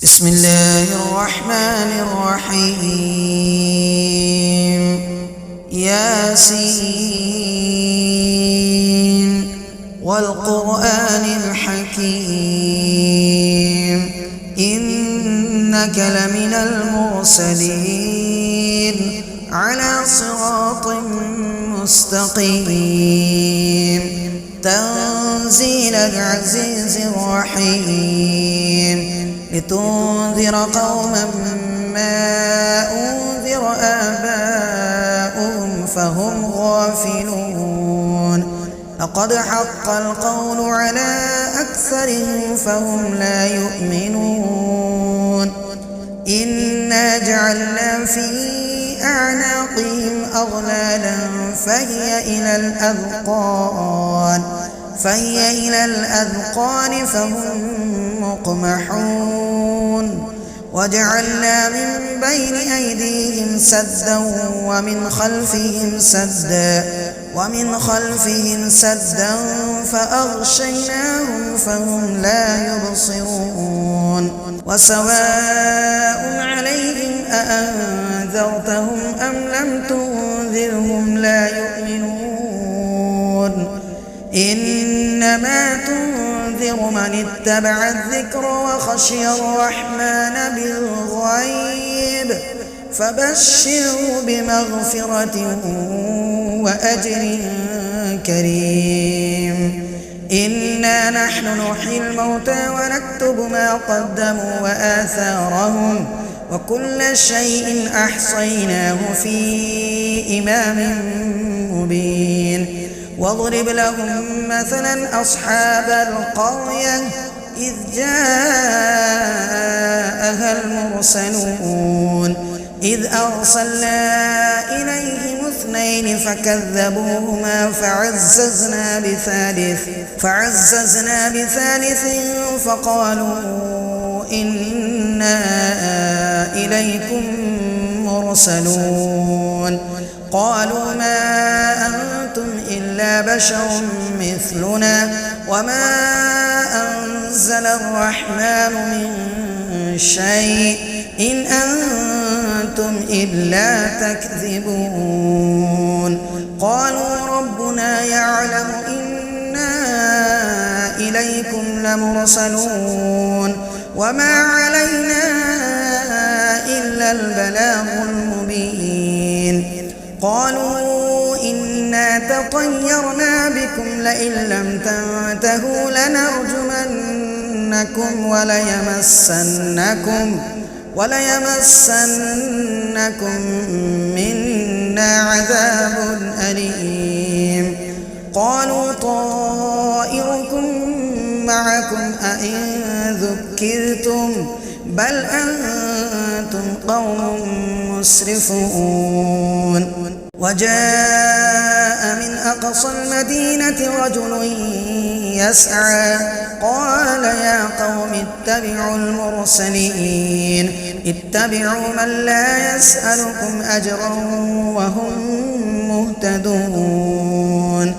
بسم الله الرحمن الرحيم ياسين والقرآن الحكيم إنك لمن المرسلين على صراط مستقيم تنزيل العزيز الرحيم لتنذر قوما ما أنذر آباؤهم فهم غافلون لقد حق القول على أكثرهم فهم لا يؤمنون إنا جعلنا في أعناقهم أغلالا فهي إلى الأذقان فهم مقمحون وجعلنا من بين أيديهم سدا ومن خلفهم سدا فأغشيناهم فهم لا يبصرون وسواء عليهم أأنذرتهم أم لم تنذرهم لا يؤمنون إنما تنذر من اتبع الذكر وخشي الرحمن بالغيب فبشره بمغفرة وأجر كريم إنا نحن نحيي الموتى ونكتب ما قدموا وآثارهم وكل شيء أحصيناه في إمام مبين واضرب لهم مثلا أصحاب القرية إذ جاءها المرسلون إذ أرسلنا إليهم اثنين فكذبوهما فعززنا بثالث فقالوا إنا إليكم مرسلون قالوا ما أنتم إلا بشر مثلنا وما أنزل الرحمن من شيء إن أنتم إلا تكذبون قالوا ربنا يعلم إنا إليكم لمرسلون وما علينا إلا البلاغ المبين قالوا إنا تطيرنا بكم لئن لم تنتهوا لنرجمنكم وليمسنكم منا عذاب أليم قالوا طائركم معكم أئن ذكرتم بل أنتم قوم مسرفون وجاء من أقصى المدينة رجل يسعى قال يا قوم اتبعوا المرسلين اتبعوا من لا يسألكم أجرا وهم مهتدون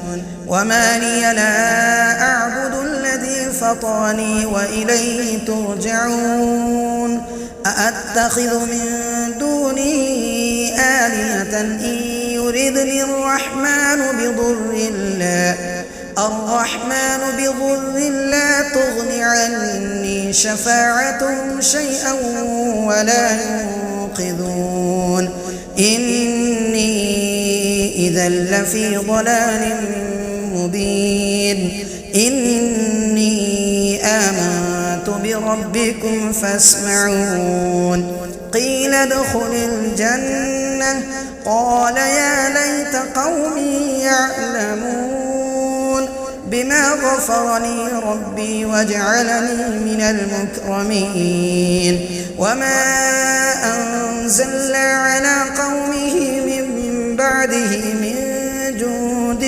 وما لي لا أعبد الذي فطرني وإليه ترجعون أأتخذ من دونه آلهة إن يردني الرحمن بضر لا تغن عني شفاعتهم شيئا ولا ينقذون إني إذا لفي ضلال مبين إني آمنت بربكم فاسمعون قيل ادخل الجنة قال يا ليت قومي يعلمون بما غفر لي ربي وجعلني من المكرمين وما أنزلنا على قومه من بعده من جند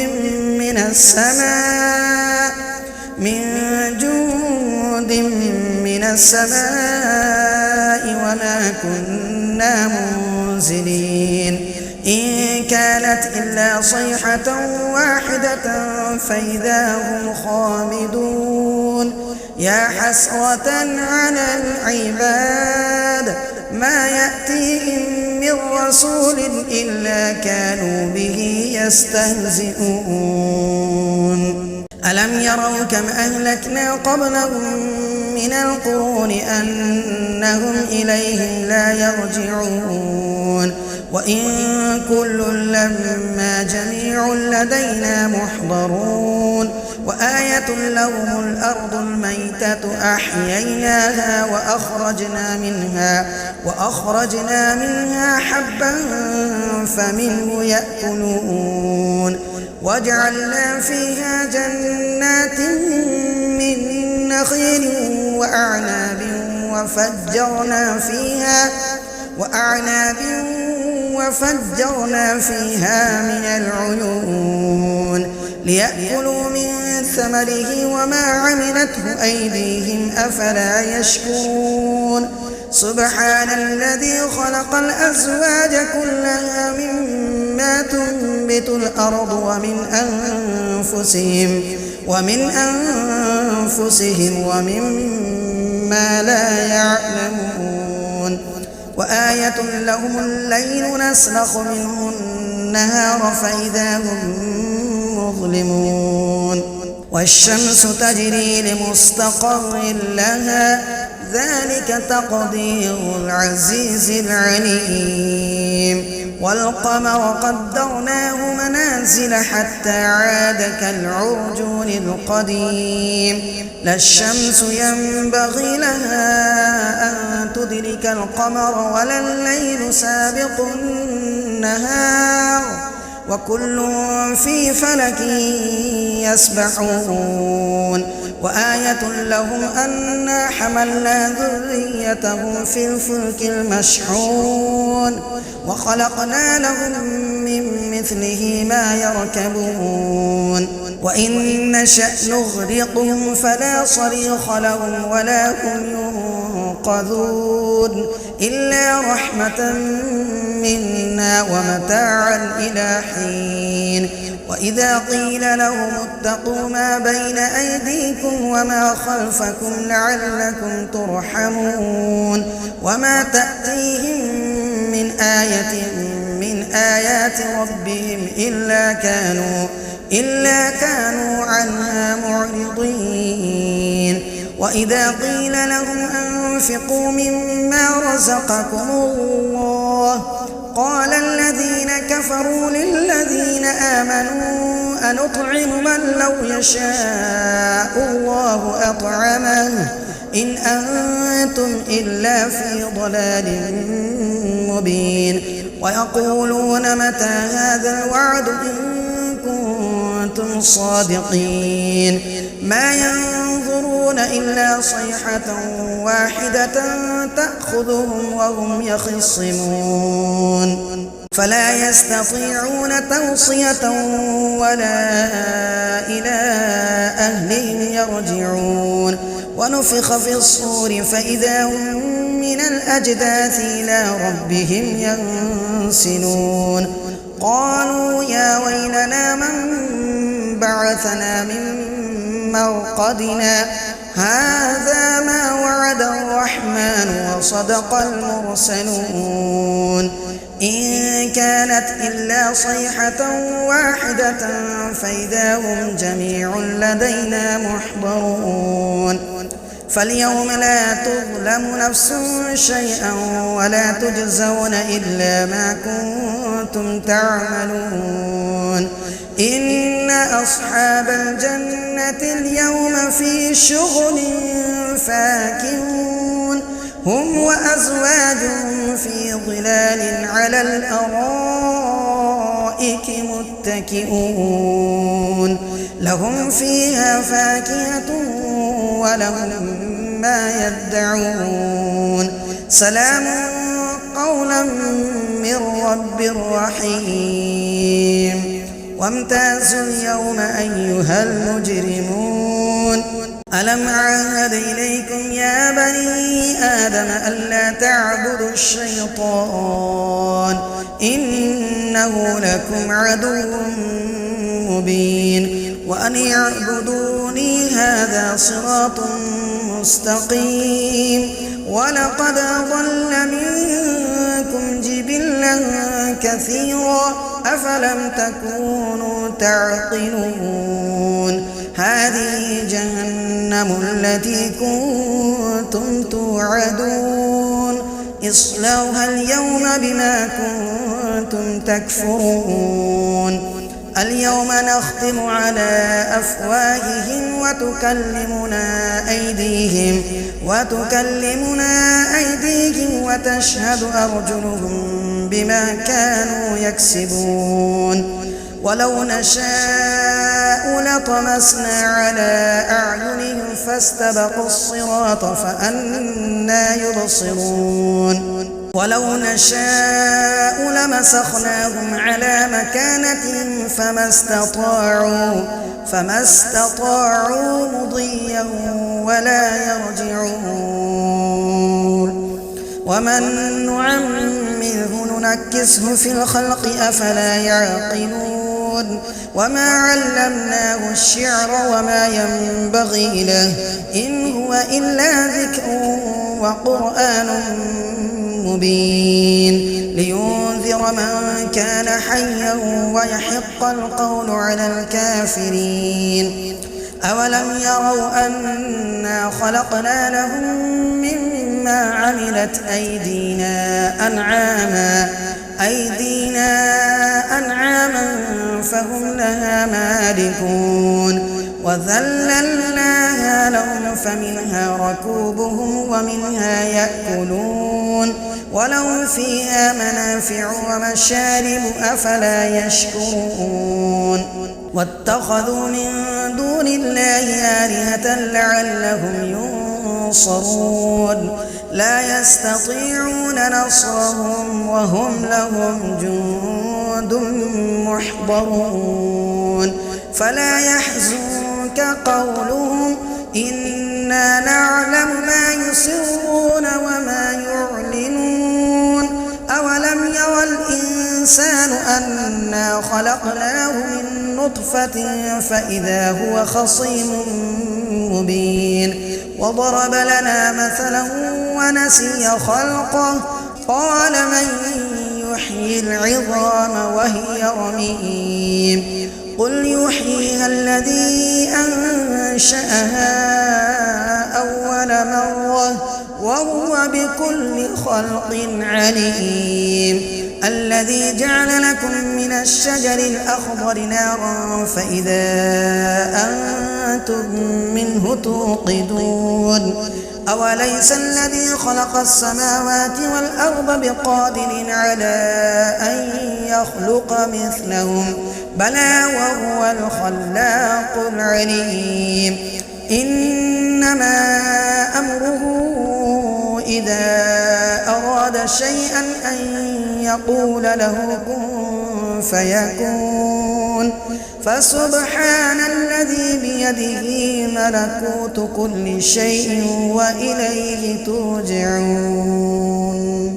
من السماء وما كنا منزلين إن كانت إلا صيحة واحدة فإذا هم خامدون يا حسرة على العباد ما يأتيهم من رسول إلا كانوا به يستهزئون ألم يروا كم أهلكنا قبلهم من القرون أنهم إليهم لا يرجعون وإن كل لما جميع لدينا محضرون وآية لهم الأرض الميتة أحييناها وأخرجنا منها حبا فمنه يأكلون وجعلنا فيها جنات من نخيل وأعناب وفجرنا فيها من العيون ليأكلوا من ثمره وما عملته أيديهم أفلا يشكرون سبحان الذي خلق الأزواج كلها مما تنبت الأرض ومن أنفسهم ومما لا يعلمون وآية لهم الليل نسلخ منه النهار فإذا هم مظلمون والشمس تجري لمستقر لها ذلك تقدير العزيز العليم والقمر قدرناه منازل حتى عاد كالعرجون القديم لا الشمس ينبغي لها أن تدرك القمر ولا الليل سابق النهار وكل في فلك يسبحون وآية لهم أنا حملنا ذريتهم في الفلك المشحون وخلقنا لهم من مثله ما يركبون وإن نشأ نغرقهم فلا صريخ لهم ولا هم ينقذون إلا رحمة منا ومتاعا إلى حين وإذا قيل لهم اتقوا ما بين أيديكم وما خلفكم لعلكم ترحمون وما تأتيهم من آية من آيات ربهم إلا كانوا عنها معرضين وإذا قيل لهم أنفقوا مما رزقكم الله قال الذين كفروا للذين آمنوا أنطعم من لو يشاء الله أطعمه إن أنتم إلا في ضلال مبين ويقولون متى هذا الوعد إن كنتم صادقين ما ينظرون إلا صيحة واحدة تأخذهم وهم يخصمون فلا يستطيعون توصية ولا إلى أهلهم يرجعون ونفخ في الصور فإذا هم من الأجداث إلى ربهم ينسلون قالوا يا ويلنا من بعثنا من مرقدنا هذا ما وعد الرحمن وصدق المرسلون إن كانت إلا صيحة واحدة فإذا هم جميع لدينا محضرون فاليوم لا تظلم نفس شيئا ولا تجزون إلا ما كنتم تعملون إن أصحاب الجنة اليوم في شغل فاكهون هم وأزواجهم في ظلال على الأرائك متكئون لهم فيها فاكهة ولهم ما يدعون سلام قولا من رب رحيم وامتازوا اليوم أيها المجرمون ألم أعهد إليكم يا بني آدم ألا تعبدوا الشيطان إنه لكم عدو مبين وأن اعبدوني هذا صراط مستقيم ولقد أضل منكم جبلا كثيرا أفلم تكونوا تعقلون هذه جهنم التي كنتم توعدون اصلوها اليوم بما كنتم تكفرون اليوم نختم على أفواههم وتكلمنا أيديهم وتشهد أرجلهم بما كانوا يكسبون ولو نشاء لطمسنا على أعينهم فاستبقوا الصراط فأنى يبصرون ولو نشاء لمسخناهم على مكانتهم فما استطاعوا مضيا ولا يرجعون ومن نعمره ننكسه في الخلق أفلا يعقلون وما علمناه الشعر وما ينبغي له إن هو إلا ذكر وقرآن مبين لينذر من كان حيا ويحق القول على الكافرين أولم يروا أنا خلقنا لهم مما عملت أيدينا أنعاما فهم لها مالكون وذللناها لهم فمنها ركوبهم ومنها يأكلون ولهم فيها منافع ومشارب أفلا يشكرون واتخذوا من دون الله آلهة لعلهم ينصرون لا يستطيعون نصرهم وهم لهم جند محضرون فلا يحزنك قولهم إنا نعلم ما يسرون وما يعلنون أولم يرى الإنسان أنا خلقناه من نطفة فإذا هو خصيم مبين وضرب لنا مثلا ونسي خلقه قال من يحيي العظام وهي رميم قل يحييها الذي أنشأها أول مرة وهو بكل خلق عليم الذي جعل لكم من الشجر الأخضر نارا فإذا أنتم منه توقدون أوليس الذي خلق السماوات والأرض بقادر على أن يخلق مثلهم بلى وهو الخلاق العليم إنما أمره إذا أراد شيئا أن يقول له كن فيكون فسبحان الذي بيده ملكوت كل شيء وإليه ترجعون.